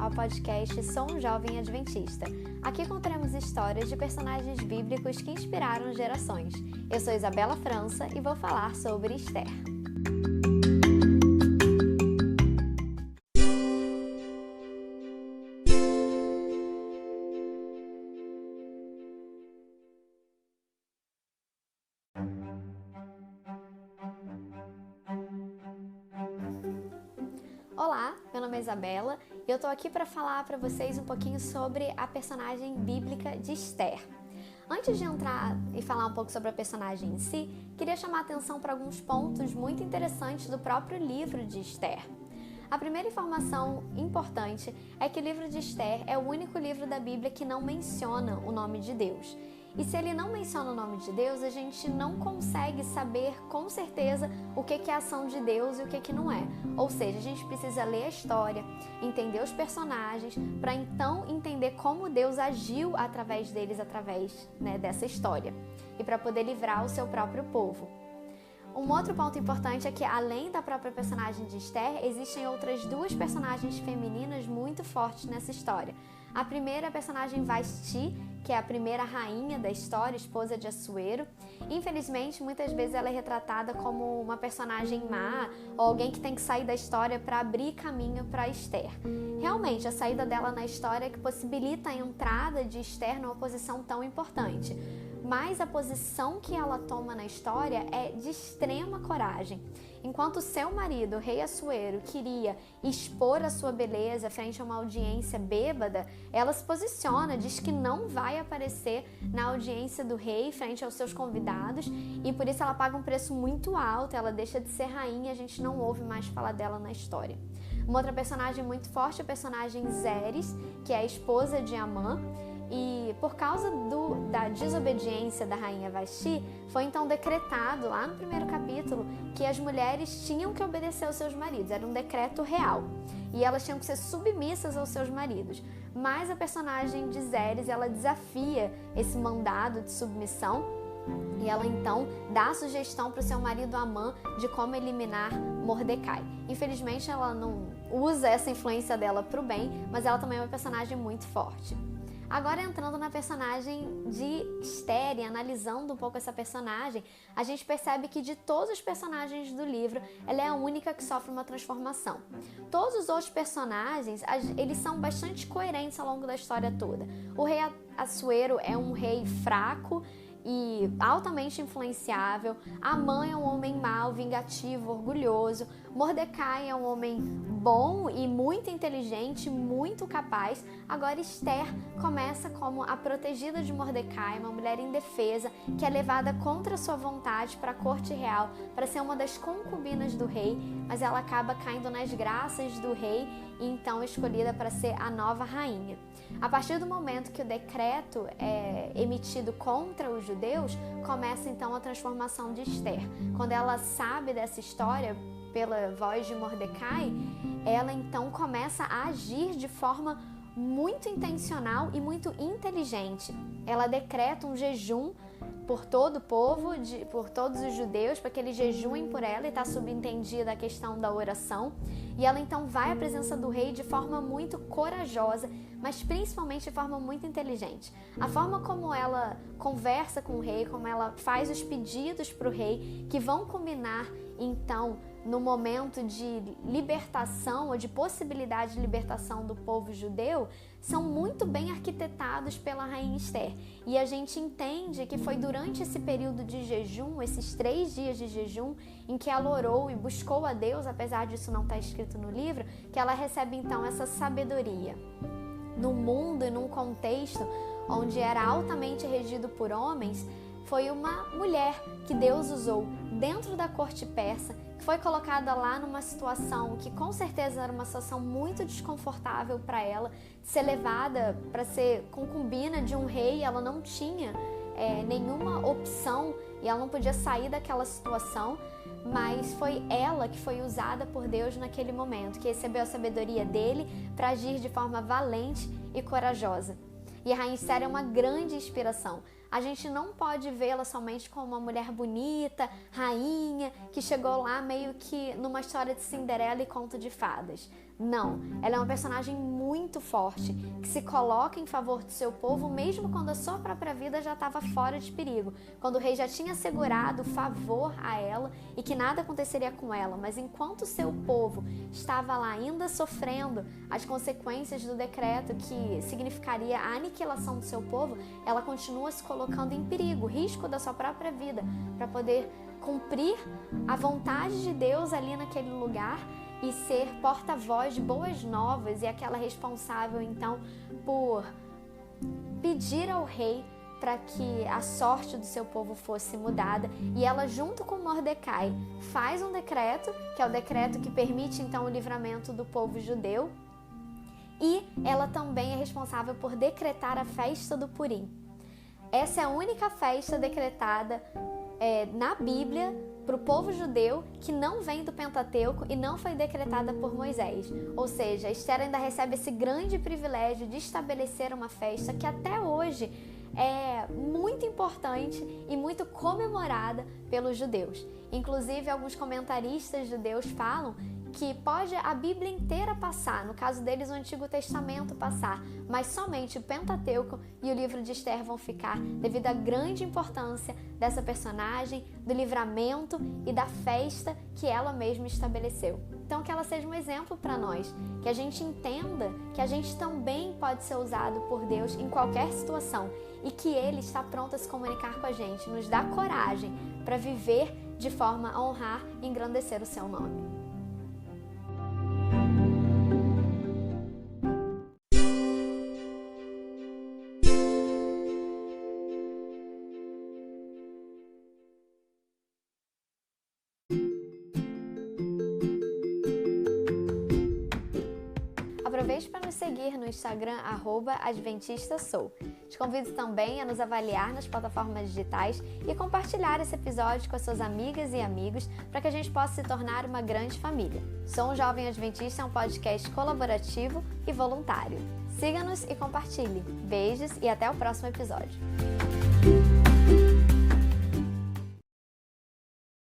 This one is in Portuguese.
ao podcast Sou um Jovem Adventista. Aqui contaremos histórias de personagens bíblicos que inspiraram gerações. Eu sou Isabela França e vou falar sobre Esther. Olá, meu nome é Isabela e eu tô aqui para falar para vocês um pouquinho sobre a personagem bíblica de Esther. Antes de entrar e falar um pouco sobre a personagem em si, queria chamar a atenção para alguns pontos muito interessantes do próprio livro de Esther. A primeira informação importante é que o livro de Esther é o único livro da Bíblia que não menciona o nome de Deus. E se ele não menciona o nome de Deus, a gente não consegue saber com certeza o que é a ação de Deus e o que não é. Ou seja, a gente precisa ler a história, entender os personagens, para então entender como Deus agiu através deles, dessa história. E para poder livrar o seu próprio povo. Um outro ponto importante é que, além da própria personagem de Esther, existem outras duas personagens femininas muito fortes nessa história. A primeira é a personagem Vasti, que é a primeira rainha da história, esposa de Assuero. Infelizmente, muitas vezes ela é retratada como uma personagem má ou alguém que tem que sair da história para abrir caminho para Esther. Realmente, a saída dela na história é que possibilita a entrada de Esther numa posição tão importante. Mas a posição que ela toma na história é de extrema coragem. Enquanto seu marido, o rei Assuero, queria expor a sua beleza frente a uma audiência bêbada, ela se posiciona, diz que não vai aparecer na audiência do rei frente aos seus convidados e por isso ela paga um preço muito alto, ela deixa de ser rainha, a gente não ouve mais falar dela na história. Uma outra personagem muito forte é a personagem Zeres, que é a esposa de Amã. E por causa da desobediência da rainha Vasti, foi então decretado lá no primeiro capítulo que as mulheres tinham que obedecer aos seus maridos, era um decreto real. E elas tinham que ser submissas aos seus maridos. Mas a personagem de Zeres, ela desafia esse mandado de submissão e ela então dá a sugestão para o seu marido Amã de como eliminar Mordecai. Infelizmente ela não usa essa influência dela para o bem, mas ela também é uma personagem muito forte. Agora entrando na personagem de Esther e analisando um pouco essa personagem, a gente percebe que de todos os personagens do livro, ela é a única que sofre uma transformação. Todos os outros personagens, eles são bastante coerentes ao longo da história toda. O rei Assuero é um rei fraco e altamente influenciável. Amã é um homem mau, vingativo, orgulhoso. Mordecai é um homem bom e muito inteligente, muito capaz. Agora Esther começa como a protegida de Mordecai, uma mulher indefesa que é levada contra sua vontade para a corte real para ser uma das concubinas do rei, mas ela acaba caindo nas graças do rei e então escolhida para ser a nova rainha. A partir do momento que o decreto é emitido contra os judeus, começa então a transformação de Esther. Quando ela sabe dessa história, pela voz de Mordecai, ela então começa a agir de forma muito intencional e muito inteligente. Ela decreta um jejum por todo o povo, por todos os judeus, para que eles jejuem por ela, e está subentendida a questão da oração. E ela então vai à presença do rei de forma muito corajosa, mas principalmente de forma muito inteligente. A forma como ela conversa com o rei, como ela faz os pedidos para o rei, que vão culminar então no momento de libertação ou de possibilidade de libertação do povo judeu, são muito bem arquitetados pela rainha Esther. E a gente entende que foi durante esse período de jejum, esses 3 dias de jejum, em que ela orou e buscou a Deus, apesar disso não estar escrito no livro, que ela recebe então essa sabedoria. No mundo e num contexto onde era altamente regido por homens, foi uma mulher que Deus usou dentro da corte persa, que foi colocada lá numa situação que com certeza era uma situação muito desconfortável para ela, de ser levada para ser concubina de um rei. Ela não tinha nenhuma opção e ela não podia sair daquela situação, mas foi ela que foi usada por Deus naquele momento, que recebeu a sabedoria dele para agir de forma valente e corajosa. E a rainha Esther é uma grande inspiração. A gente não pode vê-la somente como uma mulher bonita, rainha, que chegou lá meio que numa história de Cinderela e conto de fadas. Não, ela é uma personagem muito forte, que se coloca em favor do seu povo mesmo quando a sua própria vida já estava fora de perigo, quando o rei já tinha assegurado favor a ela e que nada aconteceria com ela, mas enquanto o seu povo estava lá ainda sofrendo as consequências do decreto que significaria a aniquilação do seu povo, ela continua se colocando em perigo, risco da sua própria vida, para poder cumprir a vontade de Deus ali naquele lugar e ser porta-voz de boas novas e aquela responsável então por pedir ao rei para que a sorte do seu povo fosse mudada, e ela junto com Mordecai faz um decreto, que é o decreto que permite então o livramento do povo judeu, e ela também é responsável por decretar a festa do Purim. Essa é a única festa decretada na Bíblia para o povo judeu que não vem do Pentateuco e não foi decretada por Moisés. Ou seja, Esther ainda recebe esse grande privilégio de estabelecer uma festa que até hoje é muito importante e muito comemorada pelos judeus. Inclusive, alguns comentaristas judeus falam que pode a Bíblia inteira passar, no caso deles o Antigo Testamento passar, mas somente o Pentateuco e o livro de Esther vão ficar devido à grande importância dessa personagem, do livramento e da festa que ela mesma estabeleceu. Então que ela seja um exemplo para nós, que a gente entenda que a gente também pode ser usado por Deus em qualquer situação e que Ele está pronto a se comunicar com a gente, nos dá coragem para viver de forma a honrar e engrandecer o seu nome. Aproveite para nos seguir no Instagram @adventistasou. Te convido também a nos avaliar nas plataformas digitais e compartilhar esse episódio com as suas amigas e amigos para que a gente possa se tornar uma grande família. Sou um Jovem Adventista é um podcast colaborativo e voluntário. Siga-nos e compartilhe. Beijos e até o próximo episódio.